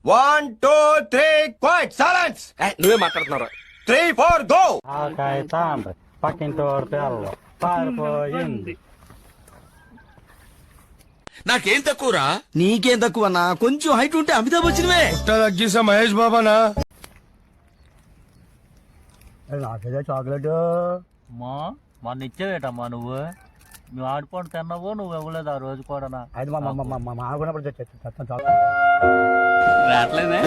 1, 2, 3, quiet silence. నువ్వే మాట్లాడుతున్నారా? 3, 4 go. ఆకాయ తాండ్రి పక్కింటోడు పిల్ల పారిపోయింది. నాకేం తక్కువరా? నీకేం తక్కువ అన్నా, కొంచెం హైట్ ఉంటే అమితాబ్ బచ్చన్వే. తగ్గేసా మహేష్ బాబానా? నాకేదో చాక్లెట్ మా మొన్న ఇచ్చేవేటమ్మా నువ్వు ఆడిపోండి తిన్నావు, నువ్వు ఇవ్వలేదు ఆ రోజు కూడా. అయితే మా ఆడుకున్నప్పుడు చాక్లెట్ రావట్లేదే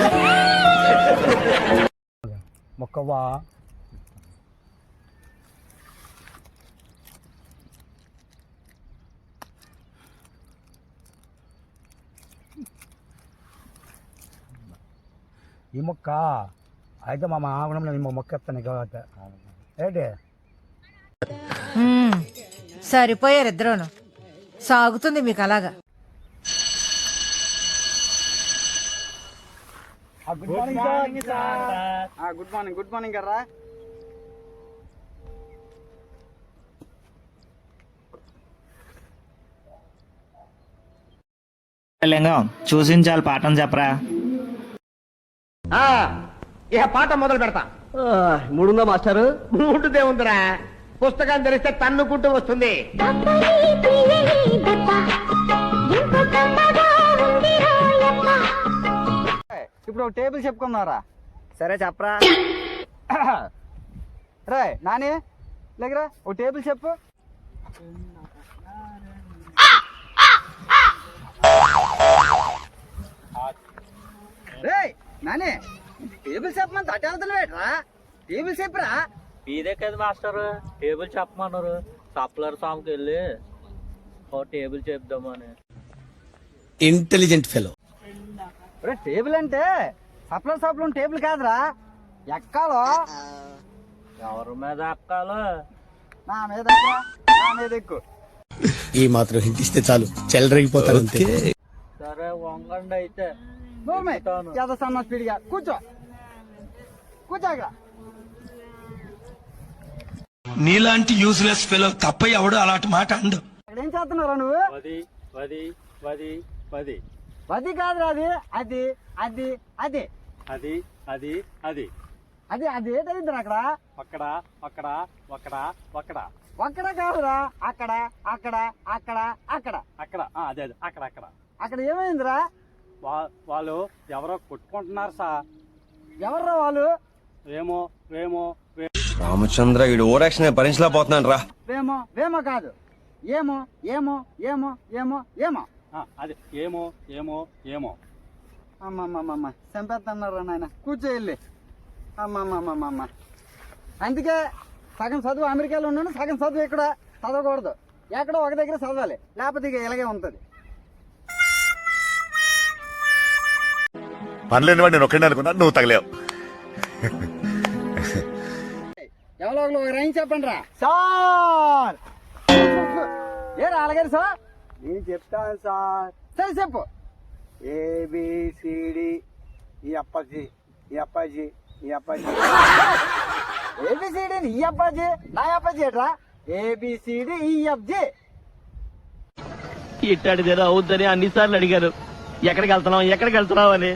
మొక్కవా. ఈ మొక్క అయితే మా ఆగుణంలో మొక్క ఎత్తాను కాబట్టి ఏంటి సరిపోయారు ఇద్దరును. సాగుతుంది మీకు అలాగా. Good morning sir. Good morning గారా. లింగం చూసించాలి పాఠం చెప్పరా. ఇక పాట మొదలు పెడతా. మూడుందా మాస్టారు? మూడుదే ఉందిరా. పుస్తకం తెరిస్తే తన్నుకుంటూ వస్తుంది. ఇప్పుడు ఒక టేబుల్ చెప్పుకున్నారా? సరే చెప్పరా. రే నాని లేకరా, ఒక టేబుల్ చెప్పు. రే నాని టేబుల్ చెప్పమని తట్టేళ్తున్నావేట్రా? టేబుల్ చెప్పురా. ఇదే కదా మాస్టర్ టేబుల్ చెప్పమన్నారు. సప్లర్ సామ్కి వెళ్ళి ఓ టేబుల్ చెప్దామని. Intelligent fellow. టేబుల్ అంటే సప్లం టేబుల్ కాదురా, ఎక్కాలో. ఎవరి మీద ఎక్కాలో? నా మీద ఎక్కురా, నా మీద ఎక్కు. ఈ మాత్రం హింట్ ఇస్తే చాలు, చెలరేగిపోతారు అంతే. సరే వంగండి అయితే. సన్న స్పీడ్గా కూర్చో ఇక్కడ. నీలాంటి యూజ్లెస్ ఫెలో తప్ప ఎవడు అలాంటి మాట అండు. ఇక్కడ ఏం చేస్తున్నారా నువ్వు? వది కాదురా, అది అది అది అది అది అది అది అది ఏటైందిరా అక్కడ? అక్కడ అక్కడ అక్కడ అక్కడ ఒక్కడ కాదురా, అక్కడ అక్కడ అక్కడ అక్కడ అక్కడ అదే అదే అక్కడ అక్కడ అక్కడ ఏమైందిరా? వాళ్ళు ఎవరో కొట్టుకుంటున్నారు సార్. ఎవర్రా వాళ్ళు? ఏమో ఏమో రామచంద్ర ఈడు ఓరాక్షన్ భరించలేకపోతున్నాను రా. వేమో వేమో కాదు, ఏమో ఏమో ఏమో ఏమో ఏమో అదే ఏమో ఏమో ఏమో. అమ్మమ్మమ్మ చంపేస్తున్నారా నాయన. కూర్చో వెళ్ళి. అమ్మమ్మమ్మమ్మ అందుకే సగం చదువు అమెరికాలో ఉన్నాను, సగం చదువు ఇక్కడ చదవకూడదు. ఎక్కడో ఒక దగ్గర చదవాలి, లేకపోతే ఇక ఇలాగే ఉంటుంది. పనిలేని వాడు నేను ఒక్కడే అనుకున్నా, నువ్వు తగలేవు. ఎవరో ఒక రైన్ చెప్పండి రా సార్. ఏ రాలగారు సార్? నేను చెప్తాను సార్. సరే చెప్పు. ఏబిసిడి ఈ అప్పాజీ ఈ అప్పాజీ ఈ అప్పాజీ. ఏబిసిడి ఈ అప్పాజీ నా అప్పాజీ ఏట్రా? ఏబిసిడి ఈ అప్జీ. ఇట్టాడిదేదో అవుద్దని అన్నిసార్లు అడిగారు. ఎక్కడికి వెళ్తున్నావు అని.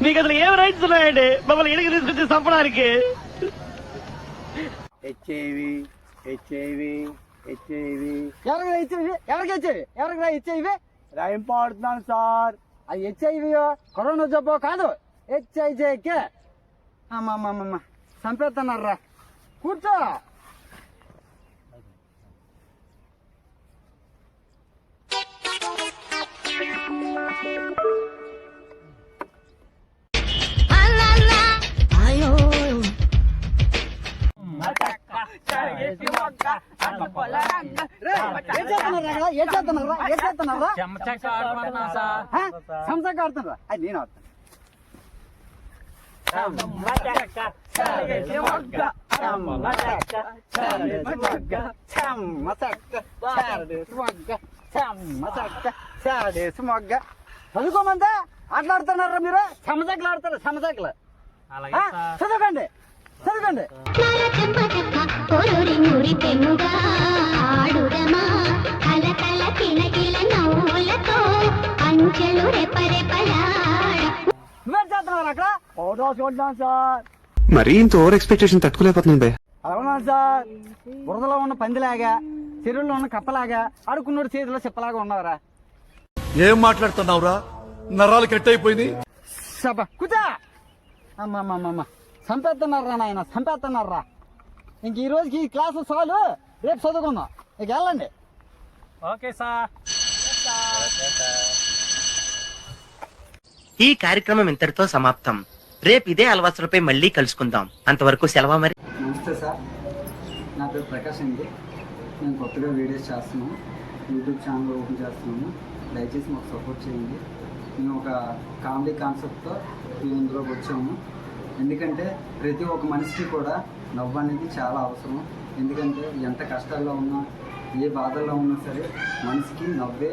నీకు అసలు ఏం రైట్స్ ఉన్నాయండి మమ్మల్ని ఇడికి తీసుకొచ్చి చంపడానికి? HIV HIV HIV. ఎవరికి హెచ్ఐవి? ఎవరికి హెచ్ఐవి? ఎవరికి హెచ్ఐవి? రైం పాడుతున్నాను సార్. అది హెచ్ఐవి కరోనా జబ్బు కాదు, హెచ్ఐజేకే. అమ్మమ్మమ్మ చంపేస్తున్నారా. కూర్చో. సంసాక ఆడుతున్నారా? అది నేను ఆడుతాను. చదువుకోమంటే ఆటలాడుతున్నారా మీరు? సమజాకులు ఆడతారు, సమజాకులు. చదవకండి చదవకండి. కల కల కిలకిల నవ్వులతో అంచెలు రెపరెపలాడ ఫోటోస్ కొట్టాను సార్. మరీ ఇంత ఓవర్ ఎక్స్పెక్టేషన్ తట్టుకోలేకపోతున్నాను భయ్య. అలా ఉన్నాను సార్. బురదలో ఉన్న పందిలాగా, చెరువులో ఉన్న కప్పలాగా, ఆడుకున్నోడు చేతిలో చెప్పలాగా ఉన్నవరా. ఏం మాట్లాడుతున్నావురా? నరాలు కట్ అయిపోయింది. కూర్చో. అమ్మమ్మమ్మమ్మ చంపేస్తున్నారా నాయన, చంపేస్తున్నారా. ఇంక ఈ రోజుకి ఈ క్లాసు చాలు, రేపు చదువుకుందాం. ఇక వెళ్ళండి. Okay sir. ఈ కార్యక్రమం ఇంతటితో సమాప్తం. రేపు ఇదే అలవాసులపై మళ్ళీ కలుసుకుందాం. అంతవరకు సెలవు మరి. నమస్తే సార్, నా పేరు ప్రకాష్ అండి. నేను కొత్తగా వీడియోస్ చేస్తున్నాను, యూట్యూబ్ ఛానల్ ఓపెన్ చేస్తున్నాను. దయచేసి మాకు సపోర్ట్ చేయండి. మేము ఒక కామెడీ కాన్సెప్ట్తో ఇందులోకి వచ్చాము. ఎందుకంటే ప్రతి ఒక్క మనిషికి కూడా నవ్వు అనేది చాలా అవసరం. ఎందుకంటే ఎంత కష్టాల్లో ఉన్నా, ఏ బాధల్లో ఉన్నా సరే మనిషికి నవ్వే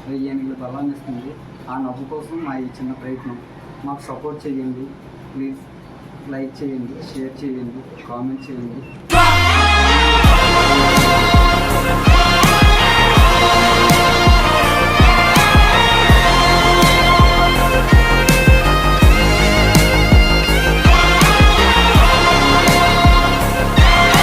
1000 బలాన్ని ఇస్తుంది. ఆ నవ్వు కోసం మా ఈ చిన్న ప్రయత్నం. మాకు సపోర్ట్ చేయండి ప్లీజ్. లైక్ చేయండి, షేర్ చేయండి, కామెంట్ చేయండి.